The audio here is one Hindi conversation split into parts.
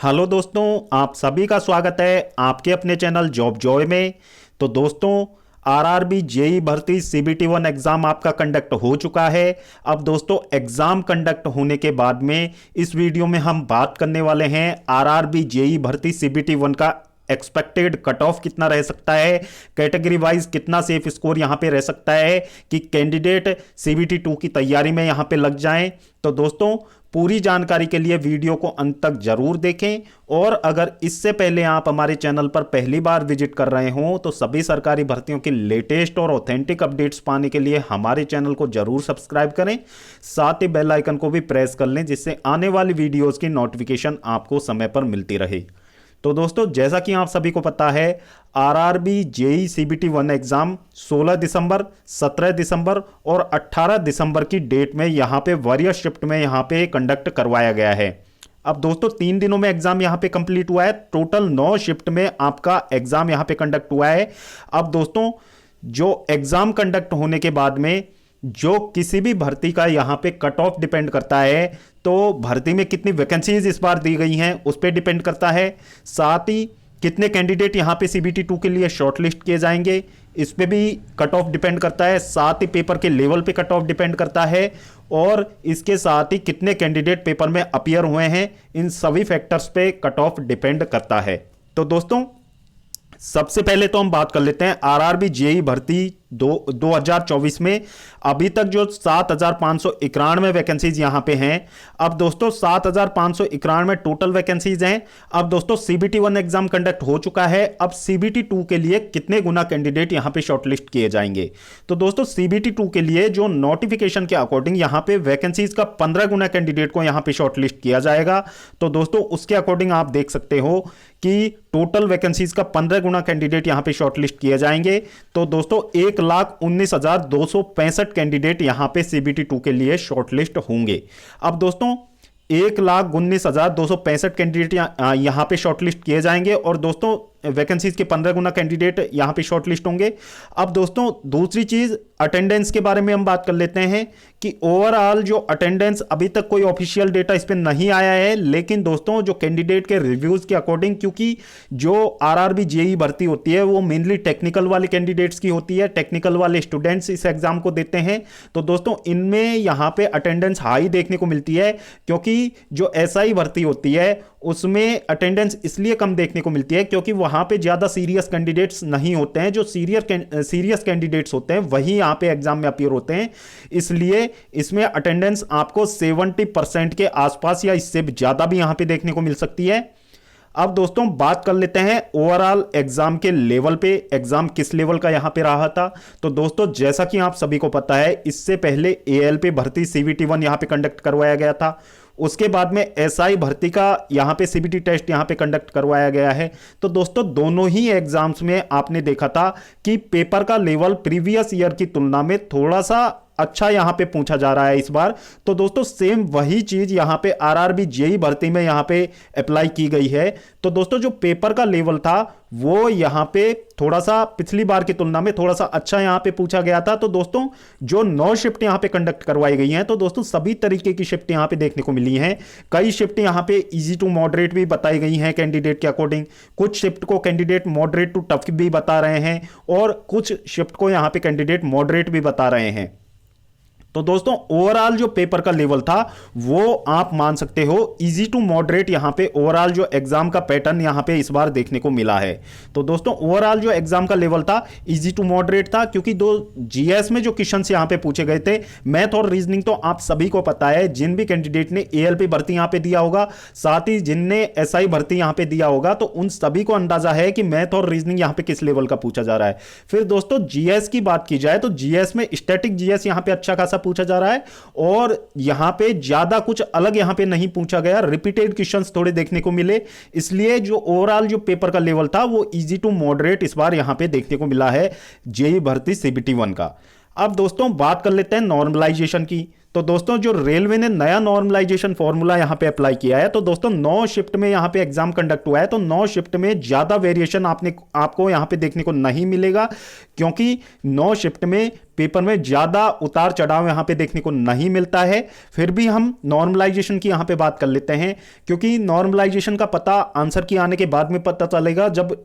हेलो दोस्तों, आप सभी का स्वागत है आपके अपने चैनल जॉब जॉय में। तो दोस्तों, आरआरबी जेई भर्ती सीबीटी 1 एग्जाम आपका कंडक्ट हो चुका है। अब दोस्तों, एग्जाम कंडक्ट होने के बाद में इस वीडियो में हम बात करने वाले हैं आरआरबी जेई भर्ती सीबीटी 1 का एक्सपेक्टेड कट ऑफ कितना रह सकता है, कैटेगरी वाइज कितना सेफ स्कोर यहां पे रह सकता है कि कैंडिडेट सीबीटी 2 की तैयारी में यहां पे लग जाएं। तो दोस्तों, पूरी जानकारी के लिए वीडियो को अंत तक जरूर देखें। और अगर इससे पहले आप हमारे चैनल पर पहली बार विजिट कर रहे हो तो सभी सरकारी भर्तियों की लेटेस्ट और ऑथेंटिक अपडेट्स पाने के लिए हमारे चैनल को जरूर सब्सक्राइब करें, साथ ही बेल आइकन को भी प्रेस कर लें जिससे आने वाली वीडियोस की नोटिफिकेशन आपको समय पर मिलती रहे। तो दोस्तों, जैसा कि आप सभी को पता है, आरआरबी जेई सीबीटी 1 एग्जाम 16 दिसंबर, 17 दिसंबर और 18 दिसंबर की डेट में यहां पे वॉरियर शिफ्ट में यहां पे कंडक्ट करवाया गया है। अब दोस्तों, 3 दिनों में एग्जाम यहां पे कंप्लीट हुआ है। टोटल 9 शिफ्ट में आपका एग्जाम यहां पे कंडक्ट हुआ है। अब दोस्तों, जो एग्जाम कंडक्ट होने के बाद में जो किसी भी भर्ती का यहां पे कट ऑफ डिपेंड करता है, तो भर्ती में कितनी वैकेंसीज इस बार दी गई हैं उस पर डिपेंड करता है। साथ ही कितने कैंडिडेट यहां पे सीबीटी 2 के लिए शॉर्टलिस्ट किए जाएंगे इस पे भी कट ऑफ डिपेंड करता है। साथ ही पेपर के लेवल पे कट ऑफ डिपेंड करता है और इसके साथ ही कितने कैंडिडेट पेपर में अपीयर हुए हैं, इन सभी फैक्टर्स पे कट ऑफ डिपेंड करता है। तो दोस्तों, सबसे पहले तो हम बात कर लेते हैं आरआरबी जेई भर्ती 2024 में अभी तक जो 7,591 वैकेंसीज यहां पे हैं। अब दोस्तों, 7,591 टोटल वैकेंसीज हैं। अब दोस्तों, सीबीटी 1 एग्जाम कंडक्ट हो चुका है। अब सीबीटी 2 के लिए कितने गुना कैंडिडेट यहां पे शॉर्टलिस्ट किए जाएंगे? तो दोस्तों, सीबीटी 2 के लिए जो नोटिफिकेशन के अकॉर्डिंग यहां पे वैकेंसीज का 15 गुना कैंडिडेट को यहां पे शॉर्टलिस्ट किया जाएगा। तो दोस्तों, उसके अकॉर्डिंग आप देख सकते हो कि टोटल वैकेंसीज का 15 गुना कैंडिडेट यहां पे शॉर्टलिस्ट किए जाएंगे। तो दोस्तों, 1,19,265 कैंडिडेट यहां पे सीबीटी 2 के लिए शॉर्टलिस्ट होंगे। अब दोस्तों, 1,19,265 कैंडिडेट यहां पे शॉर्टलिस्ट किए जाएंगे और दोस्तों वैकेंसीज के 15 गुना कैंडिडेट यहां पे शॉर्टलिस्ट होंगे। अब दोस्तों, दूसरी चीज अटेंडेंस के बारे में हम बात कर लेते हैं कि ओवरऑल जो अटेंडेंस, अभी तक कोई ऑफिशियल डेटा इस पे नहीं आया है, लेकिन दोस्तों जो कैंडिडेट के रिव्यूज के अकॉर्डिंग, क्योंकि जो आरआरबी जेई भर्ती होती है वो मेनली टेक्निकल वाले कैंडिडेट्स की होती है, टेक्निकल वाले स्टूडेंट्स इस एग्जाम को देते हैं। तो दोस्तों, इनमें यहां पे अटेंडेंस हाई देखने को मिलती है, क्योंकि जो एसआई भर्ती होती है उसमें अटेंडेंस इसलिए कम देखने को मिलती है क्योंकि वहां पे ज्यादा सीरियस कैंडिडेट्स नहीं होते हैं। जो सीरियस कैंडिडेट्स होते हैं वही यहां पे एग्जाम में अपीयर होते हैं, इसलिए इसमें अटेंडेंस आपको 70% के आसपास या इससे ज्यादा भी यहां पे देखने को मिल सकती है। अब दोस्तों, बात कर लेते हैं ओवरऑल एग्जाम के लेवल पे, एग्जाम किस लेवल का यहां पे रहा था। तो दोस्तों, जैसा कि आप सभी को पता है, इससे पहले एएलपी भर्ती सीबीटी 1 यहां पे कंडक्ट करवाया गया था। उसके बाद में एसआई भर्ती का यहां पे सीबीटी टेस्ट यहां पे कंडक्ट करवाया गया है। तो दोस्तों, दोनों ही एग्जाम्स में आपने देखा था कि पेपर का लेवल प्रीवियस ईयर की तुलना में थोड़ा सा अच्छा यहां पे पूछा जा रहा है इस बार। तो दोस्तों, सेम वही चीज यहां पे आरआरबी जेई भर्ती में यहां पे अप्लाई की गई है। तो दोस्तों, जो पेपर का लेवल था वो यहां पे थोड़ा सा पिछली बार की तुलना में थोड़ा सा अच्छा यहां पे पूछा गया था। तो दोस्तों, जो 9 शिफ्ट यहां पे कंडक्ट करवाई गई हैं, तो दोस्तों सभी तरीके की शिफ्ट यहां पे देखने को मिली हैं। कई शिफ्ट यहां पे इजी टू मॉडरेट भी बताई गई हैं कैंडिडेट के अकॉर्डिंग, कुछ शिफ्ट को कैंडिडेट मॉडरेट टू टफ भी बता रहे हैं और कुछ शिफ्ट को यहां पे कैंडिडेट मॉडरेट भी बता रहे हैं। तो दोस्तों, ओवरऑल जो पेपर का लेवल था वो आप मान सकते हो इजी टू मॉडरेट यहां पे ओवरऑल जो एग्जाम का पैटर्न यहां पे इस बार देखने को मिला है। तो दोस्तों, ओवरऑल जो एग्जाम का लेवल था इजी टू मॉडरेट था, क्योंकि दो जीएस में जो क्वेश्चंस यहां पे पूछे गए थे, मैथ और रीजनिंग तो आप सभी को पता है, जिन भी कैंडिडेट ने एएलपी भर्ती यहां पे दिया होगा, साथ ही जिनने एसआई भर्ती यहां पे दिया होगा, तो उन सभी को अंदाजा है कि मैथ और रीजनिंग यहां पे किस लेवल का पूछा जा रहा है। फिर दोस्तों, जीएस की बात की जाए तो जीएस में स्टैटिक जीएस यहां पे अच्छा खासा पूछा जा रहा है और यहां पे ज्यादा कुछ अलग यहां पे नहीं पूछा गया, रिपीटेड क्वेश्चंस थोड़े देखने को मिले, इसलिए जो ओवरऑल जो पेपर का लेवल था वो इजी टू मॉडरेट इस बार यहां पे देखने को मिला है जेई भर्ती सीबीटी 1 का। अब दोस्तों, बात कर लेते हैं नॉर्मलाइजेशन की। तो दोस्तों, जो रेलवे ने नया नॉर्मलाइजेशन फॉर्मूला यहां पे अप्लाई किया है, तो दोस्तों 9 शिफ्ट में यहां पे एग्जाम कंडक्ट हुआ है, तो 9 शिफ्ट में ज्यादा वेरिएशन आपको यहां पे देखने को नहीं मिलेगा, क्योंकि 9 शिफ्ट में पेपर में ज़्यादा उतार चढ़ाव यहाँ पे देखने को नहीं मिलता है। फिर भी हम नॉर्मलाइजेशन की यहाँ पे बात कर लेते हैं, क्योंकि नॉर्मलाइजेशन का पता आंसर की आने के बाद में पता चलेगा, जब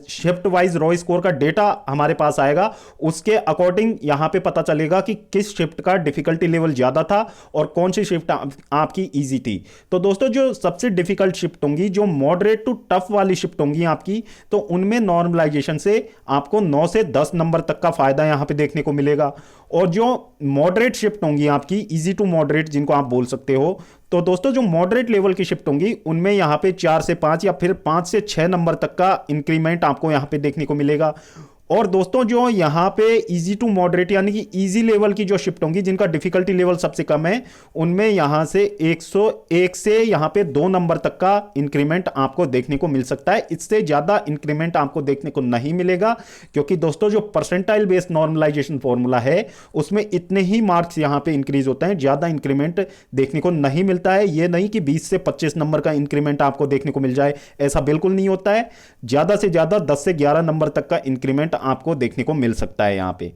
शिफ्ट वाइज रॉ स्कोर का डेटा हमारे पास आएगा उसके अकॉर्डिंग यहाँ पे पता चलेगा कि किस शिफ्ट का डिफिकल्टी लेवल ज़्यादा था और कौन सी शिफ्ट आपकी ईजी थी। तो दोस्तों जो सबसे डिफिकल्ट शिफ्ट होंगी, जो मॉडरेट टू टफ वाली शिफ्ट होंगी आपकी, तो उनमें नॉर्मलाइजेशन से आपको 9 से 10 नंबर तक का फायदा यहां पे देखने को मिलेगा। और जो मॉडरेट शिफ्ट होंगी आपकी, इजी टू मॉडरेट जिनको आप बोल सकते हो, तो दोस्तों जो मॉडरेट लेवल की शिफ्ट होंगी उनमें यहां पे 4 से 5 या फिर 5 से 6 नंबर तक का इंक्रीमेंट आपको यहां पे देखने को मिलेगा। और दोस्तों जो यहाँ पे इजी टू मॉडरेट यानी कि इजी लेवल की जो शिफ्ट होंगी, जिनका डिफिकल्टी लेवल सबसे कम है, उनमें यहाँ से 101 से यहाँ पे 2 नंबर तक का इंक्रीमेंट आपको देखने को मिल सकता है। इससे ज़्यादा इंक्रीमेंट आपको देखने को नहीं मिलेगा, क्योंकि दोस्तों जो परसेंटाइल बेस्ड नॉर्मलाइजेशन फॉर्मूला है उसमें इतने ही मार्क्स यहाँ पे इंक्रीज होते हैं, ज़्यादा इंक्रीमेंट देखने को नहीं मिलता है। ये नहीं कि 20 से 25 नंबर का इंक्रीमेंट आपको देखने को मिल जाए, ऐसा बिल्कुल नहीं होता है। ज़्यादा से ज़्यादा 10 से 11 नंबर तक का इंक्रीमेंट आपको देखने को मिल सकता है यहां पे।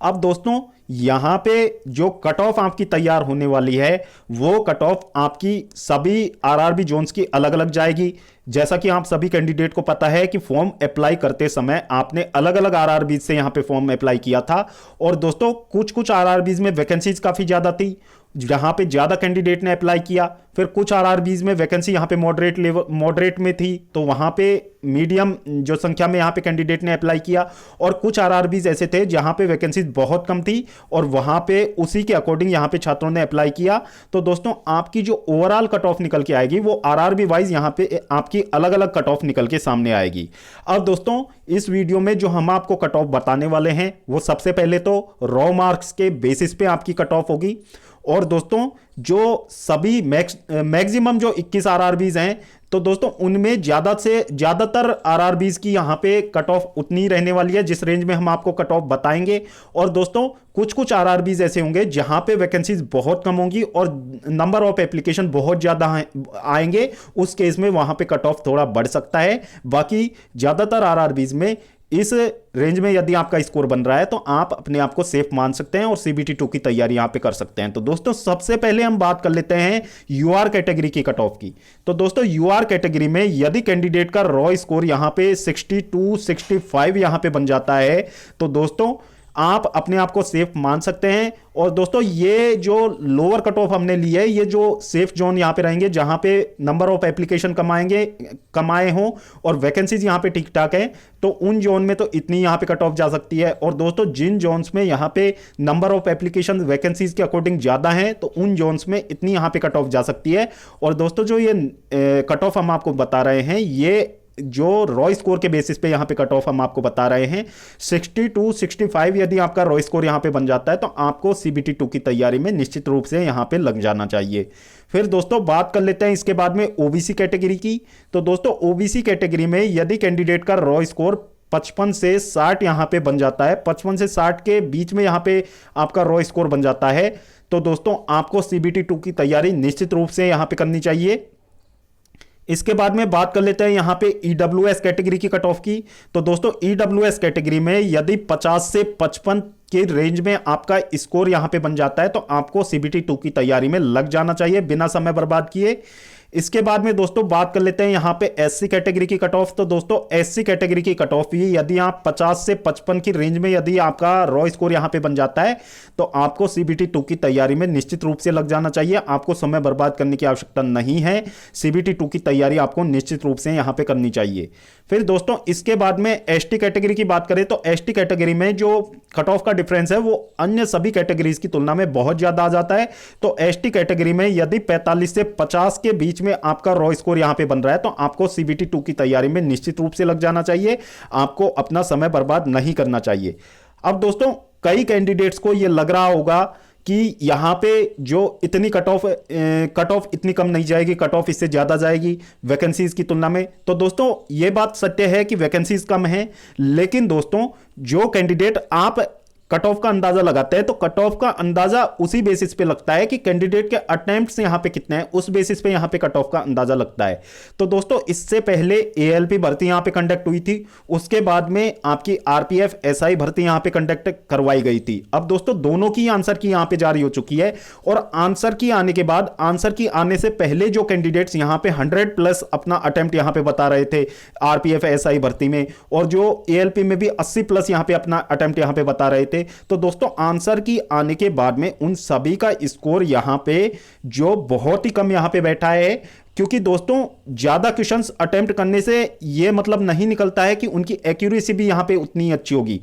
अब दोस्तों यहां पे जो कट ऑफ आपकी तैयार होने वाली है, वो कट ऑफ आपकी सभी आरआरबी जोन्स की अलग अलग जाएगी। जैसा कि आप सभी कैंडिडेट को पता है कि फॉर्म अप्लाई करते समय आपने अलग अलग आरआरबीज से यहां पे फॉर्म अप्लाई किया था। और दोस्तों कुछ आरआरबीज में वैकेंसीज काफी ज्यादा थी, जहां पे ज्यादा कैंडिडेट ने अप्लाई किया। फिर कुछ आरआरबीज में वैकेंसी यहां पे मॉडरेट में थी, तो वहां पे मीडियम जो संख्या में यहां पे कैंडिडेट ने अप्लाई किया। और कुछ आरआरबीज ऐसे थे जहां पे वैकेंसीज बहुत कम थी और वहां पे उसी के अकॉर्डिंग यहां पे छात्रों ने अप्लाई किया। तो दोस्तों आपकी जो ओवरऑल कट ऑफ निकल के आएगी, वो आरआरबी वाइज यहां पे आपकी अलग अलग कट ऑफ निकल के सामने आएगी। अब दोस्तों इस वीडियो में जो हम आपको कट ऑफ बताने वाले हैं, वो सबसे पहले तो रॉ मार्क्स के बेसिस पे आपकी कट ऑफ होगी। और दोस्तों जो सभी मैक्सिमम जो 21 आरआरबीज हैं, तो दोस्तों उनमें ज्यादा से ज्यादातर आरआरबीज की यहां पे कट ऑफ उतनी रहने वाली है जिस रेंज में हम आपको कट ऑफ बताएंगे। और दोस्तों कुछ आरआरबीज ऐसे होंगे जहां पे वैकेंसीज बहुत कम होंगी और नंबर ऑफ एप्लीकेशन बहुत ज्यादा आएंगे, उस केस में वहां पे कट ऑफ थोड़ा बढ़ सकता है। बाकी ज्यादातर आरआरबीज में इस रेंज में यदि आपका स्कोर बन रहा है तो आप अपने आप को सेफ मान सकते हैं और सीबीटी 2 की तैयारी यहां पे कर सकते हैं। तो दोस्तों सबसे पहले हम बात कर लेते हैं यूआर कैटेगरी की कट ऑफ की। तो दोस्तों यूआर कैटेगरी में यदि कैंडिडेट का रॉ स्कोर यहां पे 62 65 यहां पे बन जाता है, तो दोस्तों आप अपने आप को सेफ मान सकते हैं। और दोस्तों ये जो लोअर कट ऑफ हमने ली है, ये जो सेफ जोन यहां पे रहेंगे जहां पे नंबर ऑफ एप्लीकेशन कमाए हों और वैकेंसीज यहां पे ठीक ठाक है, तो उन जोन में तो इतनी यहां पे कट ऑफ जा सकती है। और दोस्तों जिन जोन्स में यहां पे नंबर ऑफ एप्लीकेशन वैकेंसीज के अकॉर्डिंग ज्यादा है, तो उन जोन्स में इतनी यहां पे कट ऑफ जा सकती है। और दोस्तों जो ये कट ऑफ हम आपको बता रहे हैं, ये जो रॉ स्कोर के बेसिस पे यहां पे कट ऑफ हम आपको बता रहे हैं, 62 65 यदि आपका रॉ स्कोर यहां पे बन जाता है तो आपको सीबीटी 2 की तैयारी में निश्चित रूप से यहां पे लग जाना चाहिए। फिर दोस्तों बात कर लेते हैं इसके बाद में ओबीसी कैटेगरी की। तो दोस्तों ओबीसी कैटेगरी में यदि कैंडिडेट का रॉ स्कोर 55 से 60 यहां पे बन जाता है, 55 से 60 के बीच में यहां पे आपका रॉ स्कोर बन जाता है, तो दोस्तों आपको सीबीटी 2 की तैयारी निश्चित रूप से यहां पे करनी चाहिए। इसके बाद में बात कर लेते हैं यहां पे ईडब्ल्यूएस कैटेगरी की कट ऑफ की। तो दोस्तों ईडब्ल्यूएस कैटेगरी में यदि 50 से 55 के रेंज में आपका स्कोर यहां पे बन जाता है, तो आपको सीबीटी 2 की तैयारी में लग जाना चाहिए बिना समय बर्बाद किए। इसके बाद में दोस्तों बात कर लेते हैं यहां पे एससी कैटेगरी की कट ऑफ। तो दोस्तों एससी कैटेगरी की कट ऑफ भी यदि आप 50 से 55 की रेंज में यदि आपका रॉ स्कोर यहां पे बन जाता है, तो आपको सीबीटी 2 की तैयारी में निश्चित रूप से लग जाना चाहिए। आपको समय बर्बाद करने की आवश्यकता नहीं है, सीबीटी 2 की तैयारी आपको निश्चित रूप से यहां पे करनी चाहिए। फिर दोस्तों इसके बाद में एसटी कैटेगरी की बात करें, तो एसटी कैटेगरी में जो कट ऑफ का डिफरेंस है वो अन्य सभी कैटेगरीज की तुलना में बहुत ज्यादा आ जाता है। तो एसटी कैटेगरी में यदि 45 से 50 के बीच में आपका रॉ स्कोर यहां पे बन रहा है, तो आपको सीबीटी 2 की तैयारी में निश्चित रूप से लग जाना चाहिए। आपको अपना समय बर्बाद नहीं करना चाहिए। अब दोस्तों कई कैंडिडेट्स को यह लग रहा होगा कि यहां पे जो इतनी कट ऑफ इतनी कम नहीं जाएगी, कट ऑफ इससे ज्यादा जाएगी वैकेंसीज की तुलना में। तो दोस्तों ये बात सत्य है कि वैकेंसीज कम है, लेकिन दोस्तों जो कैंडिडेट आप कट ऑफ का अंदाजा लगाते हैं तो कट ऑफ का अंदाजा उसी बेसिस पे लगता है कि कैंडिडेट के अटेम्प्ट्स यहां पे कितने हैं, उस बेसिस पे यहां पे कट ऑफ का अंदाजा लगता है। तो दोस्तों इससे पहले एएलपी भर्ती यहां पे कंडक्ट हुई थी, उसके बाद में आपकी आरपीएफ एसआई भर्ती यहां पे कंडक्ट करवाई गई थी। अब दोस्तों दोनों की आंसर की यहां पे जारी हो चुकी है और आंसर की आने के बाद, आंसर की आने से पहले जो कैंडिडेट्स यहां पे 100+ अपना अटेम्प्ट यहां पे बता रहे थे आरपीएफ एसआई भर्ती में, और जो एएलपी में भी 80+ यहां पे अपना अटेम्प्ट यहां पे बता रहे थे, तो दोस्तों आंसर की आने के बाद में उन सभी का स्कोर यहां पे जो बहुत ही कम यहां पे बैठा है, क्योंकि दोस्तों ज्यादा क्वेश्चंस अटेम्प्ट करने से यह मतलब नहीं निकलता है कि उनकी एक्यूरेसी भी यहां पे उतनी अच्छी होगी,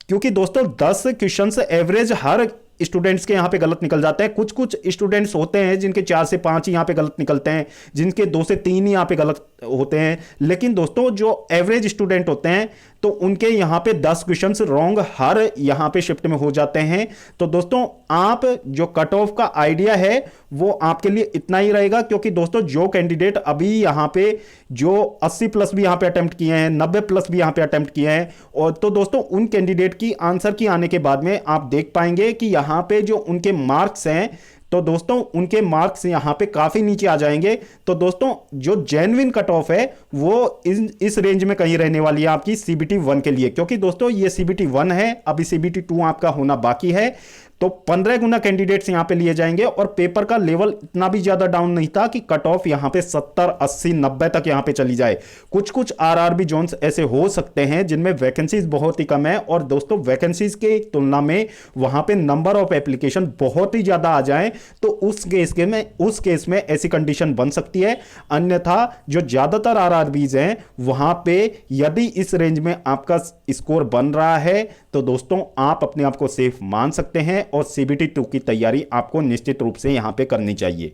क्योंकि दोस्तों 10 क्वेश्चंस एवरेज हर स्टूडेंट्स के यहां पे गलत निकल जाते हैं। कुछ कुछ स्टूडेंट्स होते हैं जिनके 4 से 5 ही यहां पे गलत निकलते हैं, जिनके 2 से 3 ही यहां पे गलत होते हैं, लेकिन दोस्तों जो एवरेज स्टूडेंट होते हैं तो उनके यहां पे 10 क्वेश्चंस रॉन्ग हर यहां पे शिफ्ट में हो जाते हैं। तो दोस्तों आप जो कट ऑफ का आइडिया है वो आपके लिए इतना ही रहेगा, क्योंकि दोस्तों जो कैंडिडेट अभी यहां पे जो 80+ भी यहां पे अटेम्प्ट किए हैं, 90+ भी यहां पे अटेम्प्ट किए हैं, और तो दोस्तों उन कैंडिडेट की आंसर की आने के बाद में आप देख पाएंगे कि यहां पे जो उनके मार्क्स हैं, तो दोस्तों उनके मार्क्स यहां पे काफी नीचे आ जाएंगे। तो दोस्तों जो जेन्युइन कट ऑफ है वो इस रेंज में कहीं रहने वाली है आपकी सीबीटी 1 के लिए, क्योंकि दोस्तों ये सीबीटी 1 है, अभी सीबीटी 2 आपका होना बाकी है। तो 15 गुना कैंडिडेट्स यहां पे लिए जाएंगे और पेपर का लेवल इतना भी ज्यादा डाउन नहीं था कि कट ऑफ यहां पे 70, 80, 90 तक यहां पे चली जाए। कुछ कुछ आरआरबी जोन्स ऐसे हो सकते हैं जिनमें वैकेंसीज बहुत ही कम है, और दोस्तों वैकेंसीज के तुलना में वहां पे नंबर ऑफ एप्लीकेशन बहुत ही ज्यादा आ जाए, तो उस केस में ऐसी कंडीशन बन सकती है। अन्यथा जो ज्यादातर आरआरबीज हैं वहां पे यदि इस रेंज में आपका स्कोर बन रहा है तो दोस्तों आप अपने आप को सेफ मान सकते हैं, और सीबीटी 2 की तैयारी आपको निश्चित रूप से यहां पे करनी चाहिए।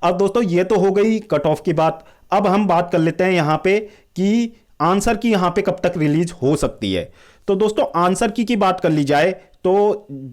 अब दोस्तों ये तो हो गई कट ऑफ की बात। अब हम बात कर लेते हैं यहां पे कि आंसर की यहां पे कब तक रिलीज हो सकती है। तो दोस्तों आंसर की बात कर ली जाए तो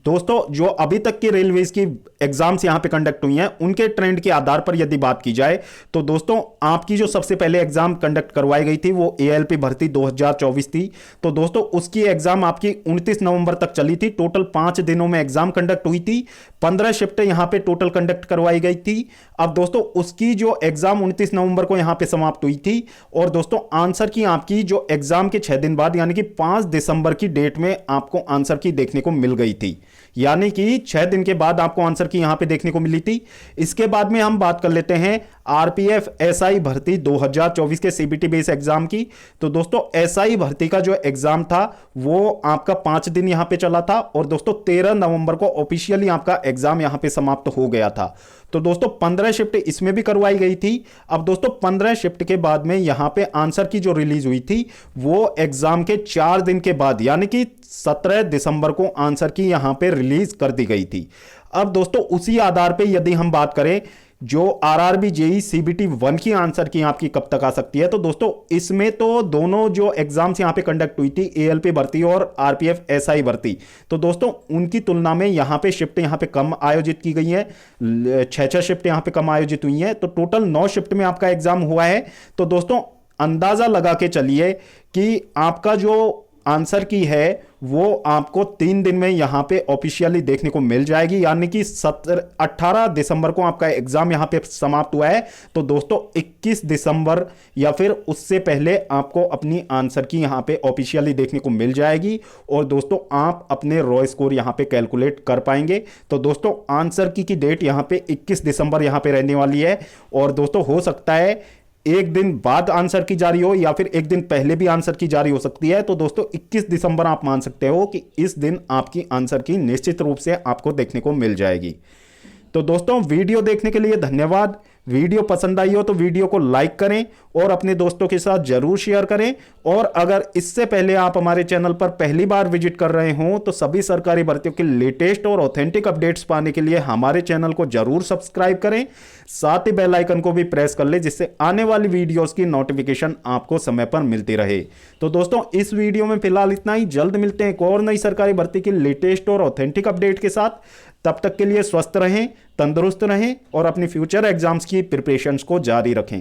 दोस्तों जो अभी तक की रेलवेज की एग्जाम्स यहां पे कंडक्ट हुई हैं उनके ट्रेंड के आधार पर यदि बात की जाए तो दोस्तों आपकी जो सबसे पहले एग्जाम कंडक्ट करवाई गई थी वो एएलपी भर्ती 2024 थी। तो दोस्तों उसकी एग्जाम आपकी 29 नवंबर तक चली थी। टोटल 5 दिनों में एग्जाम कंडक्ट हुई थी, 15 शिफ्टें यहां पे टोटल कंडक्ट करवाई गई थी। अब दोस्तों उसकी जो एग्जाम 29 नवंबर को यहां पे समाप्त हुई थी, और दोस्तों आंसर की आपकी जो एग्जाम के 6 दिन बाद यानी कि 5 दिसंबर की डेट में आपको आंसर की देखने को मिल गई थी, यानी कि 6 दिन के बाद आपको आंसर की यहां पे देखने को मिली थी। इसके बाद में हम बात कर लेते हैं आरपीएफ एसआई भर्ती 2024 के सीबीटी बेस एग्जाम की। तो दोस्तों एसआई भर्ती का जो एग्जाम था वो आपका 5 दिन यहां पे चला था, और दोस्तों 13 नवंबर को ऑफिशियली आपका एग्जाम यहां पे समाप्त हो गया था। तो दोस्तों 15 शिफ्ट इसमें भी करवाई गई थी। अब दोस्तों 15 शिफ्ट के बाद में यहां पे आंसर की जो रिलीज हुई थी वो एग्जाम के 4 दिन के बाद यानी कि 17 दिसंबर को आंसर की यहां पे रिलीज कर दी गई थी। अब दोस्तों उसी आधार पे यदि हम बात करें जो आरआरबी जेई सीबीटी 1 की आंसर की आपकी कब तक आ सकती है, तो दोस्तों इसमें तो दोनों जो एग्जाम्स यहां पे कंडक्ट हुई थी एएलपी भर्ती और आरपीएफ एसआई भर्ती, तो दोस्तों उनकी तुलना में यहां पे शिफ्ट यहां पे कम आयोजित की गई है, 6 शिफ्ट यहां पे कम आयोजित हुई हैं। तो टोटल 9 शिफ्ट में आपका एग्जाम हुआ है। तो दोस्तों अंदाजा लगा के चलिए कि आपका जो आंसर की है वो आपको 3 दिन में यहां पे ऑफिशियली देखने को मिल जाएगी, यानी कि 18 दिसंबर को आपका एग्जाम यहां पे समाप्त हुआ है। तो दोस्तों 21 दिसंबर या फिर उससे पहले आपको अपनी आंसर की यहां पे ऑफिशियली देखने को मिल जाएगी, और दोस्तों आप अपने रॉ स्कोर यहां पे कैलकुलेट कर पाएंगे। तो दोस्तों आंसर की डेट यहां पे 21 दिसंबर यहां पे रहने वाली है, और दोस्तों हो सकता है एक दिन बाद आंसर की जारी हो या फिर एक दिन पहले भी आंसर की जारी हो सकती है। तो दोस्तों 21 दिसंबर आप मान सकते हो कि इस दिन आपकी आंसर की निश्चित रूप से आपको देखने को मिल जाएगी। तो दोस्तों वीडियो देखने के लिए धन्यवाद। वीडियो पसंद आई हो तो वीडियो को लाइक करें और अपने दोस्तों के साथ जरूर शेयर करें, और अगर इससे पहले आप हमारे चैनल पर पहली बार विजिट कर रहे हो तो सभी सरकारी भर्तियों के लेटेस्ट और ऑथेंटिक अपडेट्स पाने के लिए हमारे चैनल को जरूर सब्सक्राइब करें, साथ ही बेल आइकन को भी प्रेस कर ले जिससे आने वाली वीडियोस की नोटिफिकेशन आपको समय पर मिलती रहे। तो दोस्तों इस वीडियो में फिलहाल इतना ही, जल्द मिलते हैं एक और नई सरकारी भर्ती की लेटेस्ट और ऑथेंटिक अपडेट के साथ। तब तक के लिए स्वस्थ रहें, तंदुरुस्त रहें और अपनी फ्यूचर एग्जाम्स की प्रिपरेशंस को जारी रखें।